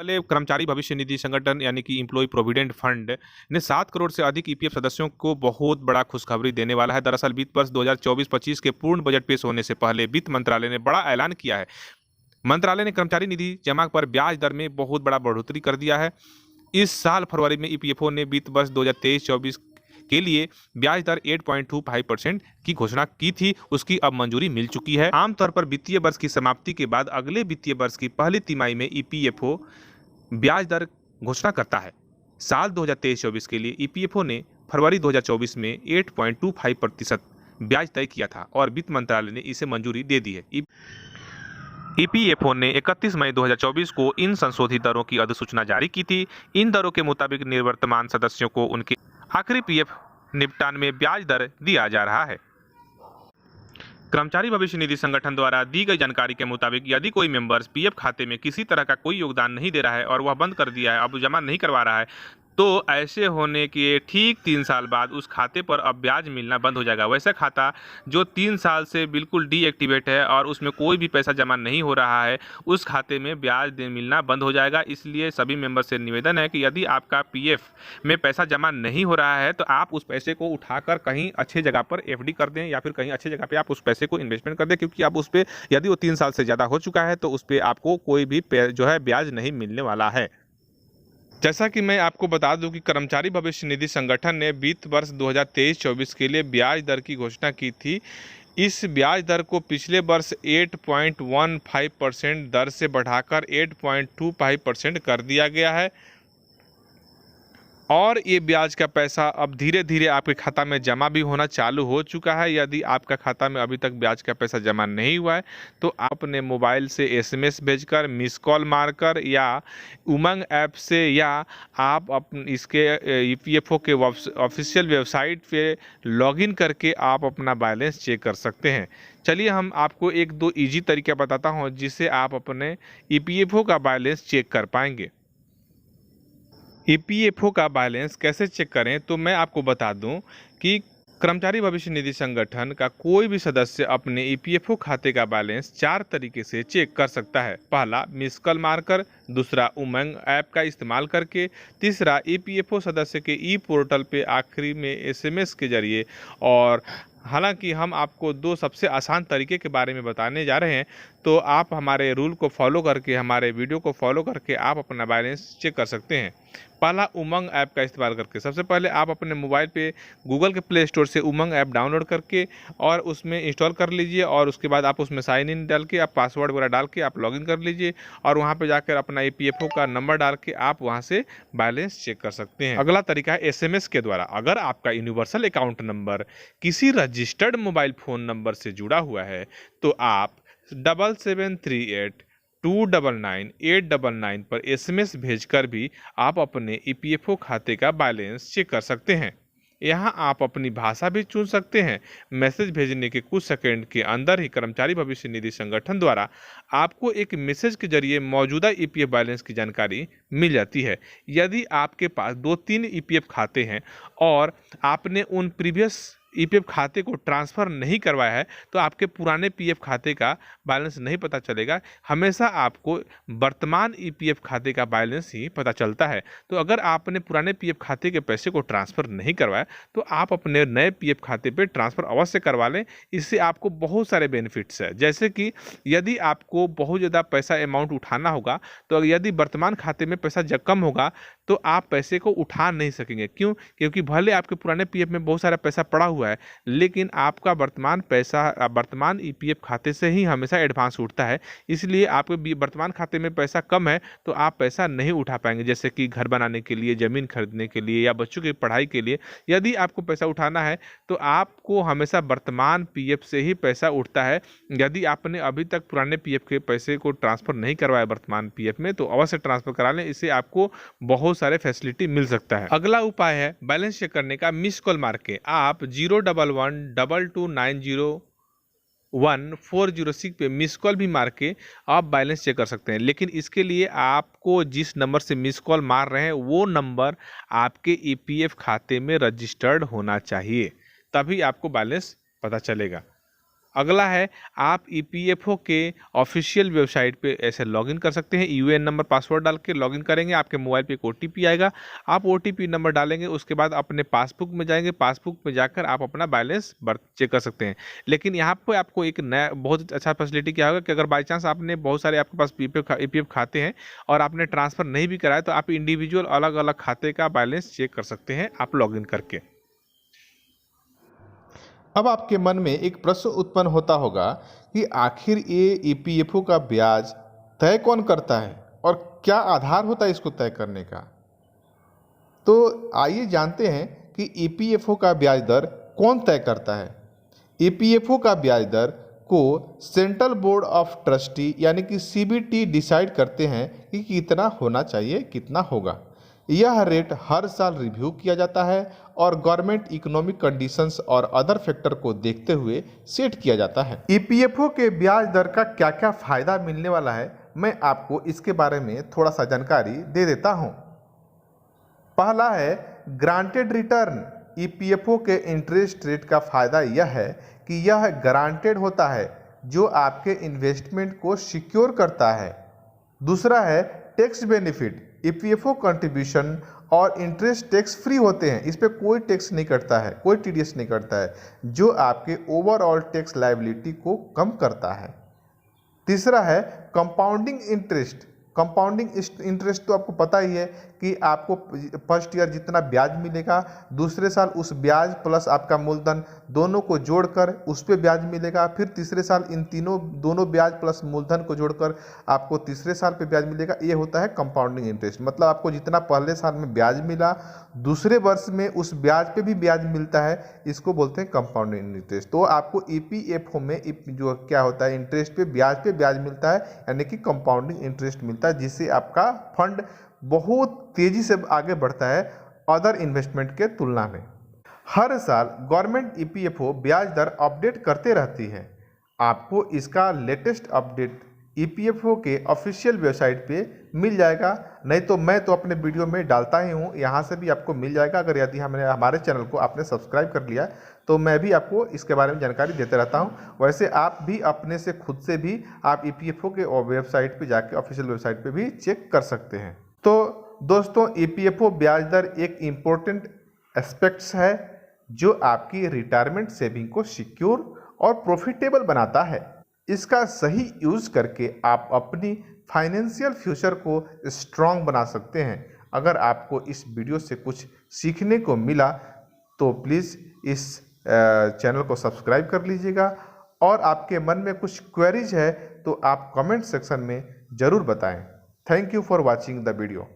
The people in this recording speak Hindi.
पहले कर्मचारी भविष्य निधि संगठन यानी कि एम्प्लॉय प्रोविडेंट फंड ने 7 करोड़ से अधिक ईपीएफ सदस्यों को बहुत बड़ा खुशखबरी देने वाला है। दरअसल वित्त वर्ष 2024-25 के पूर्ण बजट पेश होने से पहले वित्त मंत्रालय ने बड़ा ऐलान किया है। मंत्रालय ने कर्मचारी निधि जमा पर ब्याज दर में बहुत बड़ा बढ़ोतरी कर दिया है। इस साल फरवरी में ईपीएफओ ने वित्त वर्ष 2023-24 के लिए ब्याज दर 8.25% की घोषणा की थी, उसकी अब मंजूरी मिल चुकी है। आमतौर पर वित्तीय वर्ष की समाप्ति के बाद अगले वित्तीय वर्ष की पहली तिमाही में ईपीएफओ ब्याज दर घोषणा करता है। साल 2023-24 के लिए ईपीएफओ ने फरवरी 2024 में 8.25% ब्याज तय किया था और वित्त मंत्रालय ने इसे मंजूरी दे दी है। ईपीएफओ ने 31 मई 2024 को इन संशोधित दरों की अधिसूचना जारी की थी। इन दरों के मुताबिक निवर्तमान सदस्यों को उनके आखिरी पीएफ निपटान में ब्याज दर दिया जा रहा है। कर्मचारी भविष्य निधि संगठन द्वारा दी गई जानकारी के मुताबिक यदि कोई मेंबर्स पीएफ खाते में किसी तरह का कोई योगदान नहीं दे रहा है और वह बंद कर दिया है, अब जमा नहीं करवा रहा है, तो ऐसे होने के ठीक 3 साल बाद उस खाते पर अब ब्याज मिलना बंद हो जाएगा। वैसा खाता जो 3 साल से बिल्कुल डीएक्टिवेट है और उसमें कोई भी पैसा जमा नहीं हो रहा है, उस खाते में ब्याज मिलना बंद हो जाएगा। इसलिए सभी मेंबर से निवेदन है कि यदि आपका पीएफ में पैसा जमा नहीं हो रहा है तो आप उस पैसे को उठाकर कहीं अच्छे जगह पर एफडी कर दें या फिर कहीं अच्छे जगह पर आप उस पैसे को इन्वेस्टमेंट कर दें, क्योंकि अब उस पर यदि वो 3 साल से ज़्यादा हो चुका है तो उस पर आपको कोई भी जो है ब्याज नहीं मिलने वाला है। जैसा कि मैं आपको बता दूं कि कर्मचारी भविष्य निधि संगठन ने वित्त वर्ष 2023-24 के लिए ब्याज दर की घोषणा की थी। इस ब्याज दर को पिछले वर्ष 8.15% दर से बढ़ाकर 8.25% कर दिया गया है और ये ब्याज का पैसा अब धीरे धीरे आपके खाता में जमा भी होना चालू हो चुका है। यदि आपका खाता में अभी तक ब्याज का पैसा जमा नहीं हुआ है तो आप अपने मोबाइल से एसएमएस भेजकर, मिस कॉल मारकर या उमंग ऐप से या आप इसके ईपीएफओ के ऑफिशियल वेबसाइट पे लॉगिन करके आप अपना बैलेंस चेक कर सकते हैं। चलिए हम आपको 1-2 ईजी तरीका बताता हूँ जिससे आप अपने ईपीएफओ का बैलेंस चेक कर पाएंगे। ईपीएफओ का बैलेंस कैसे चेक करें, तो मैं आपको बता दूं कि कर्मचारी भविष्य निधि संगठन का कोई भी सदस्य अपने ईपीएफओ खाते का बैलेंस 4 तरीके से चेक कर सकता है। पहला, मिस कॉल मारकर, दूसरा उमंग ऐप का इस्तेमाल करके, तीसरा ईपीएफओ सदस्य के ई पोर्टल पे आखिरी में एसएमएस के जरिए। और हालांकि हम आपको 2 सबसे आसान तरीके के बारे में बताने जा रहे हैं, तो आप हमारे रूल को फॉलो करके, हमारे वीडियो को फॉलो करके आप अपना बैलेंस चेक कर सकते हैं। पहला, उमंग ऐप का इस्तेमाल करके। सबसे पहले आप अपने मोबाइल पे गूगल के प्ले स्टोर से उमंग ऐप डाउनलोड करके और उसमें इंस्टॉल कर लीजिए और उसके बाद आप उसमें साइन इन डाल के, आप पासवर्ड वगैरह डाल के आप लॉगिन कर लीजिए और वहाँ पे जाकर अपना ईपीएफओ का नंबर डाल के आप वहाँ से बैलेंस चेक कर सकते हैं। अगला तरीका है एसएमएस के द्वारा। अगर आपका यूनिवर्सल अकाउंट नंबर किसी रजिस्टर्ड मोबाइल फ़ोन नंबर से जुड़ा हुआ है तो आप 7738999899 पर एसएमएस भेजकर भी आप अपने ईपीएफओ खाते का बैलेंस चेक कर सकते हैं। यहाँ आप अपनी भाषा भी चुन सकते हैं। मैसेज भेजने के कुछ सेकंड के अंदर ही कर्मचारी भविष्य निधि संगठन द्वारा आपको एक मैसेज के जरिए मौजूदा ईपीएफ बैलेंस की जानकारी मिल जाती है। यदि आपके पास 2-3 ईपीएफ खाते हैं और आपने उन प्रीवियस ईपीएफ खाते को ट्रांसफ़र नहीं करवाया है तो आपके पुराने पीएफ खाते का बैलेंस नहीं पता चलेगा। हमेशा आपको वर्तमान ईपीएफ खाते का बैलेंस ही पता चलता है। तो अगर आपने पुराने पीएफ खाते के पैसे को ट्रांसफ़र नहीं करवाया तो आप अपने नए पीएफ खाते पे ट्रांसफ़र अवश्य करवा लें। इससे आपको बहुत सारे बेनिफिट्स है, जैसे कि यदि आपको बहुत ज़्यादा पैसा अमाउंट उठाना होगा तो यदि वर्तमान खाते में पैसा जब कम होगा तो आप पैसे को उठा नहीं सकेंगे। क्यों? क्योंकि भले आपके पुराने पीएफ में बहुत सारा पैसा पड़ा हुआ है लेकिन आपका वर्तमान ईपीएफ खाते से ही हमेशा एडवांस उठता है। इसलिए आपके वर्तमान खाते में पैसा कम है तो आप पैसा नहीं उठा पाएंगे, जैसे कि घर बनाने के लिए, ज़मीन खरीदने के लिए या बच्चों की पढ़ाई के लिए। यदि आपको पैसा उठाना है तो आपको हमेशा वर्तमान पीएफ से ही पैसा उठता है। यदि आपने अभी तक पुराने पीएफ के पैसे को ट्रांसफ़र नहीं करवाया वर्तमान पीएफ में तो अवश्य ट्रांसफ़र करा लें, इससे आपको बहुत सारे फैसिलिटी मिल सकता है। अगला उपाय है बैलेंस चेक करने का। मिस कॉल मार के आप 01122901406 पे मिस कॉल भी मार के आप बैलेंस चेक कर सकते हैं। लेकिन इसके लिए आपको जिस नंबर से मिस कॉल मार रहे हैं वो नंबर आपके ईपीएफ खाते में रजिस्टर्ड होना चाहिए, तभी आपको बैलेंस पता चलेगा। अगला है आप ईपीएफओ के ऑफिशियल वेबसाइट पे ऐसे लॉगिन कर सकते हैं। यूएएन नंबर पासवर्ड डाल के लॉगिन करेंगे, आपके मोबाइल पे एक ओटीपी आएगा, आप ओटीपी नंबर डालेंगे, उसके बाद अपने पासबुक में जाएंगे, पासबुक में जाकर आप अपना बैलेंस चेक कर सकते हैं। लेकिन यहाँ पे आपको एक नया बहुत अच्छा फैसिलिटी क्या होगा कि अगर बाई चांस आपने बहुत सारे आपके पास ईपीएफ खाते हैं और आपने ट्रांसफर नहीं भी कराया तो आप इंडिविजुअल अलग अलग खाते का बैलेंस चेक कर सकते हैं आप लॉगिन करके। अब आपके मन में एक प्रश्न उत्पन्न होता होगा कि आखिर ये ईपीएफओ का ब्याज तय कौन करता है और क्या आधार होता है इसको तय करने का। तो आइए जानते हैं कि ईपीएफओ का ब्याज दर कौन तय करता है। ईपीएफओ का ब्याज दर को सेंट्रल बोर्ड ऑफ ट्रस्टी यानी कि सीबीटी डिसाइड करते हैं कि कितना होना चाहिए, कितना होगा। यह रेट हर साल रिव्यू किया जाता है और गवर्नमेंट इकोनॉमिक कंडीशंस और अदर फैक्टर को देखते हुए सेट किया जाता है। ईपीएफओ के ब्याज दर का क्या क्या फायदा मिलने वाला है, मैं आपको इसके बारे में थोड़ा सा जानकारी दे देता हूं। पहला है ग्रांटेड रिटर्न। ईपीएफओ के इंटरेस्ट रेट का फायदा यह है कि यह ग्रांटेड होता है जो आपके इन्वेस्टमेंट को सिक्योर करता है। दूसरा है टैक्स बेनिफिट। ईपीएफओ कंट्रीब्यूशन और इंटरेस्ट टैक्स फ्री होते हैं, इस पर कोई टैक्स नहीं कटता है, कोई टीडीएस नहीं कटता है, जो आपके ओवरऑल टैक्स लायबिलिटी को कम करता है। तीसरा है कंपाउंडिंग इंटरेस्ट। कंपाउंडिंग इंटरेस्ट तो आपको पता ही है कि आपको फर्स्ट ईयर जितना ब्याज मिलेगा, दूसरे साल उस ब्याज प्लस आपका मूलधन दोनों को जोड़कर उस पर ब्याज मिलेगा, फिर तीसरे साल इन दोनों ब्याज प्लस मूलधन को जोड़कर आपको तीसरे साल पे ब्याज मिलेगा। ये होता है कंपाउंडिंग इंटरेस्ट। मतलब आपको जितना पहले साल में ब्याज मिला, दूसरे वर्ष में उस ब्याज पे भी ब्याज मिलता है, इसको बोलते हैं कंपाउंडिंग इंटरेस्ट। तो आपको ईपीएफओ में जो क्या होता है, इंटरेस्ट पे ब्याज मिलता है, यानी कि कंपाउंडिंग इंटरेस्ट मिलता है, जिससे आपका फंड बहुत तेजी से आगे बढ़ता है अदर इन्वेस्टमेंट के तुलना में। हर साल गवर्नमेंट ईपीएफओ ब्याज दर अपडेट करते रहती है। आपको इसका लेटेस्ट अपडेट ईपीएफओ के ऑफिशियल वेबसाइट पे मिल जाएगा, नहीं तो मैं तो अपने वीडियो में डालता ही हूँ, यहाँ से भी आपको मिल जाएगा। अगर यदि हमारे चैनल को आपने सब्सक्राइब कर लिया तो मैं भी आपको इसके बारे में जानकारी देते रहता हूँ। वैसे आप भी अपने से खुद से भी आप ईपीएफओ के वेबसाइट पे जाके ऑफिशियल वेबसाइट पे भी चेक कर सकते हैं। तो दोस्तों, ईपीएफओ ब्याज दर एक इम्पोर्टेंट एस्पेक्ट्स है जो आपकी रिटायरमेंट सेविंग को सिक्योर और प्रॉफिटेबल बनाता है। इसका सही यूज़ करके आप अपनी फाइनेंशियल फ्यूचर को स्ट्रॉन्ग बना सकते हैं। अगर आपको इस वीडियो से कुछ सीखने को मिला तो प्लीज़ इस चैनल को सब्सक्राइब कर लीजिएगा, और आपके मन में कुछ क्वेरीज है तो आप कमेंट सेक्शन में ज़रूर बताएं। Thank you for watching the video.